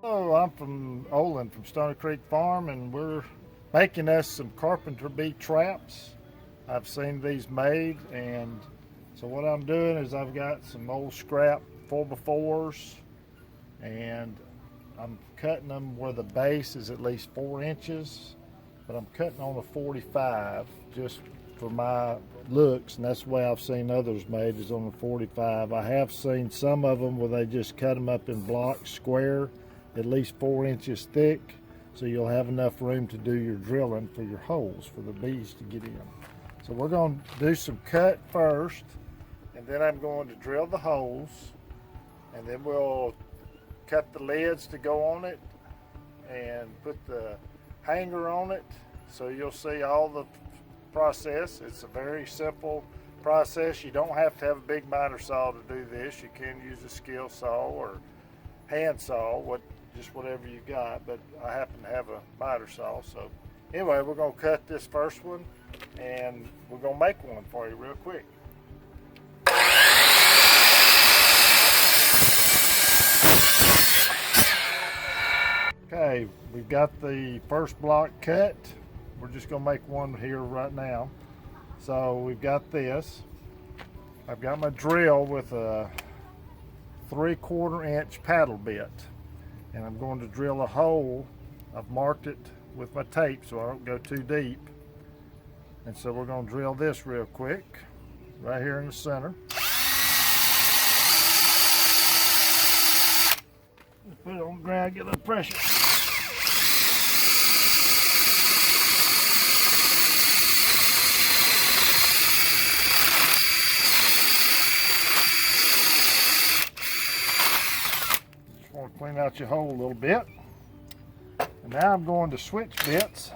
Oh, I'm from Olin from Stony Creek Farm, and we're making us some Carpenter Bee traps. I've seen these made, and so what I'm doing is I've got some old scrap 4x4s, and I'm cutting them where the base is at least 4 inches, but I'm cutting on a 45 just for my looks, and that's the way I've seen others made is on a 45. I have seen some of them where they just cut them up in blocks, square, at least 4 inches thick, so you'll have enough room to do your drilling for your holes for the bees to get in. So we're going to do some cut first, and then I'm going to drill the holes, and then we'll cut the lids to go on it and put the hanger on it, so you'll see all the process. It's a very simple process. You don't have to have a big miter saw to do this. You can use a skill saw or hand saw, just whatever you got, but I happen to have a miter saw. So anyway, we're going to cut this first one, and we're going to make one for you real quick. Okay, we've got the first block cut. We're just going to make one here right now. So we've got this. I've got my drill with a 3/4 inch paddle bit, and I'm going to drill a hole. I've marked it with my tape so I don't go too deep. And so we're going to drill this real quick right here in the center. Put it on the ground, get a little pressure. Just want to clean out your hole a little bit. And now I'm going to switch bits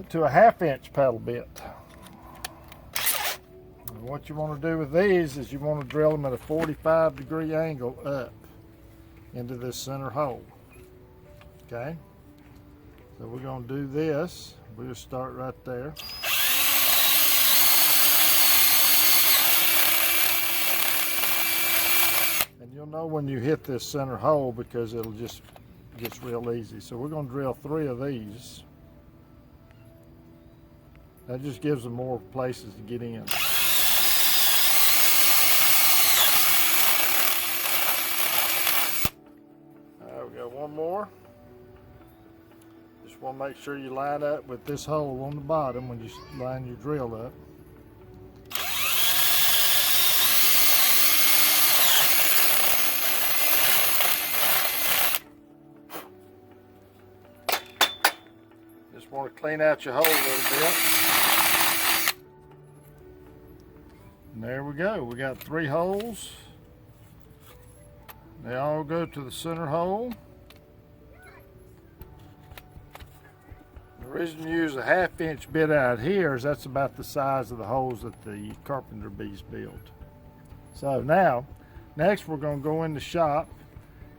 to a 1/2 inch paddle bit. And what you want to do with these is you want to drill them at a 45-degree angle up into this center hole. Okay, so we're going to do this. We'll just start right there. And you'll know when you hit this center hole because it'll just gets real easy. So we're going to drill 3 of these. That just gives them more places to get in. We got one more. Just want to make sure you line up with this hole on the bottom when you line your drill up. Just want to clean out your hole a little bit. And there we go. We got 3 holes. They all go to the center hole. The reason you use a 1/2 inch bit out here is that's about the size of the holes that the Carpenter Bees build. So now, next we're going to go in the shop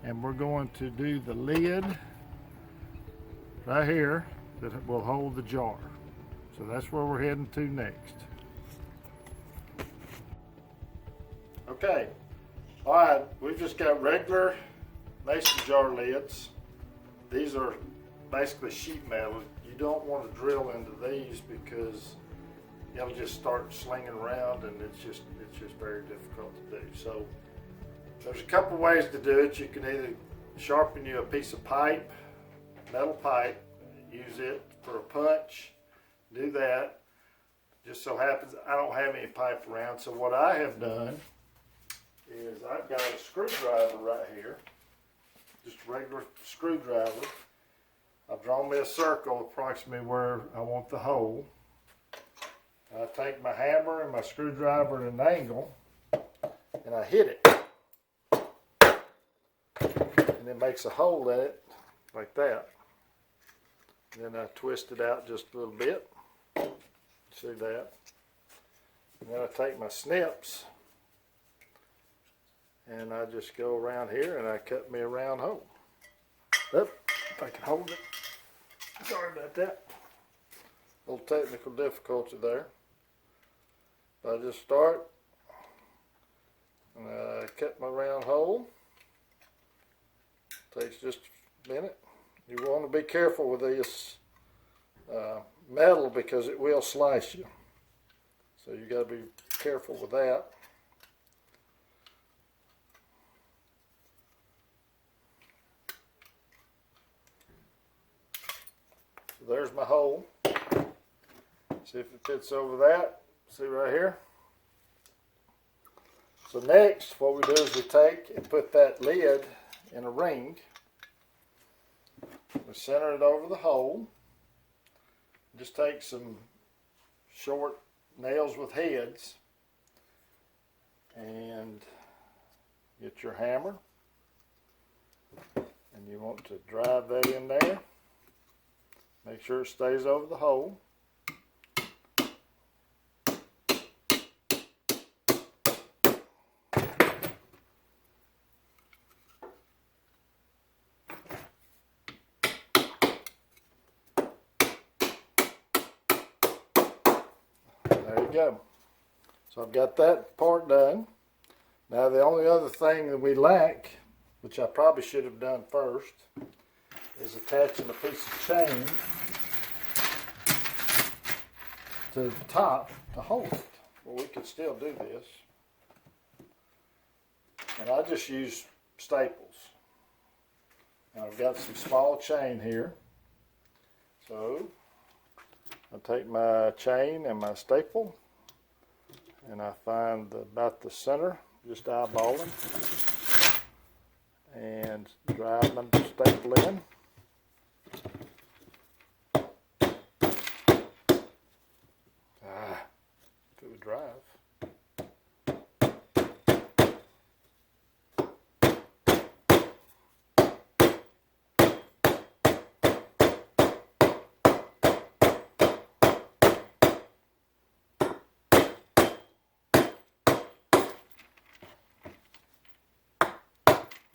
and we're going to do the lid right here that will hold the jar. So that's where we're heading to next. Okay, all right, we've just got regular mason jar lids. These are basically sheet metal. You don't want to drill into these because it'll just start slinging around, and it's just very difficult to do. So there's a couple ways to do it. You can either sharpen you a piece of pipe, metal pipe, use it for a punch, do that. Just so happens I don't have any pipe around, so what I have done is I've got a screwdriver right here, just a regular screwdriver. I've drawn me a circle approximately where I want the hole. I take my hammer and my screwdriver at an angle and I hit it, and it makes a hole in it like that. And then I twist it out just a little bit. See that? And then I take my snips and I just go around here and I cut me a round hole. Up, if I can hold it. Sorry about that. A little technical difficulty there. But I just start and I cut my round hole. Takes just a minute. You want to be careful with this metal because it will slice you. So you got to be careful with that. So there's my hole. See if it fits over that. See right here? So next, what we do is we take and put that lid in a ring. We center it over the hole. Just take some short nails with heads and get your hammer. And you want to drive that in there. Make sure it stays over the hole. There you go. So I've got that part done. Now the only other thing that we lack, which I probably should have done first, is attaching a piece of chain to the top to hold it. Well, we could still do this. And I just use staples. Now I've got some small chain here. So I take my chain and my staple, and I find about the center, just eyeballing, and drive my staple in. To the drive.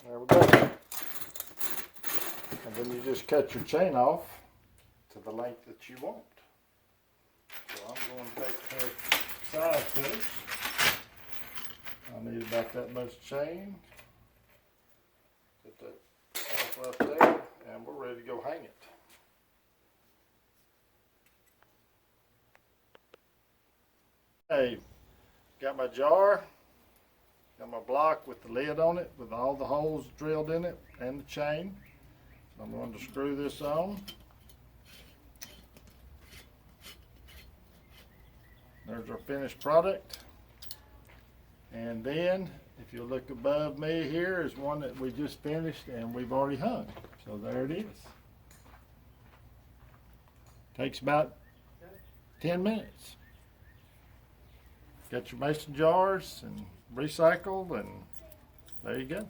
There we go. And then you just cut your chain off to the length that you want. So I'm going to take a pair of side cutters. I need about that much chain. Put that off up there, and we're ready to go hang it. Hey, got my jar. Got my block with the lid on it, with all the holes drilled in it, and the chain. So I'm going to screw this on. There's our finished product. And then, if you look above me here, is one that we just finished and we've already hung. So there it is. Takes about 10 minutes. Got your mason jars and recycled, and there you go.